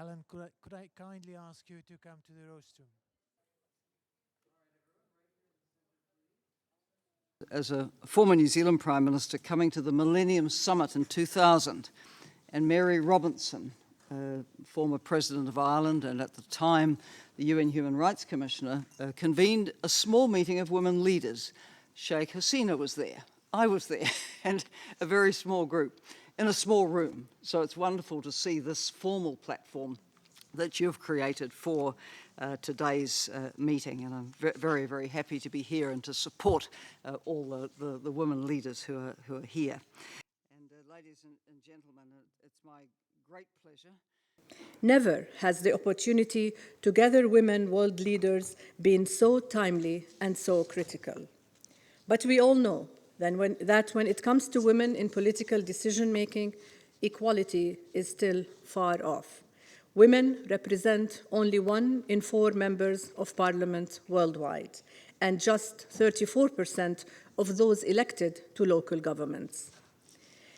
Helen, could I kindly ask you to come to the rostrum? As a former New Zealand Prime Minister coming to the Millennium Summit in 2000, and Mary Robinson, former President of Ireland and at the time the UN Human Rights Commissioner, convened a small meeting of women leaders. Sheikh Hasina was there, I was there, and a very small group in a small room. So it's wonderful to see this formal platform that you've created for today's meeting, and I'm very, very happy to be here and to support all the women leaders who are here. And ladies and gentlemen, it's my great pleasure. Never has the opportunity to gather women world leaders been so timely and so critical. But we all know that when it comes to women in political decision-making, equality is still far off. Women represent only 1 in 4 members of parliament worldwide, and just 34% of those elected to local governments.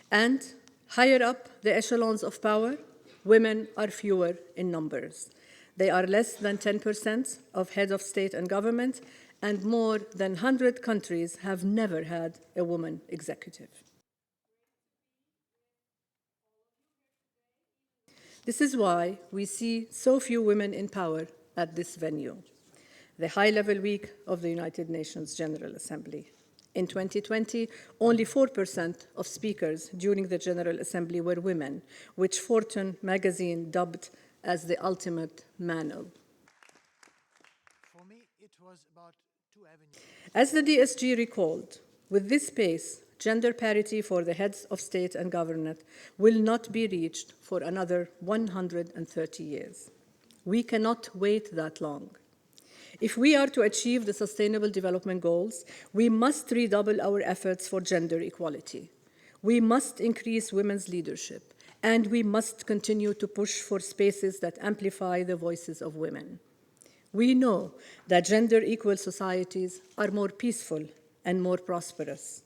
And higher up the echelons of power, women are fewer in numbers. They are less than 10% of heads of state and government, and more than 100 countries have never had a woman executive. This is why we see so few women in power at this venue, the high-level week of the United Nations General Assembly. In 2020, only 4% of speakers during the General Assembly were women, which Fortune magazine dubbed as the ultimate mantle. For me, it was about 2 avenues. As the DSG recalled, with this pace, gender parity for the heads of state and government will not be reached for another 130 years. We cannot wait that long. If we are to achieve the Sustainable Development Goals, we must redouble our efforts for gender equality. We must increase women's leadership, and we must continue to push for spaces that amplify the voices of women. We know that gender-equal societies are more peaceful and more prosperous.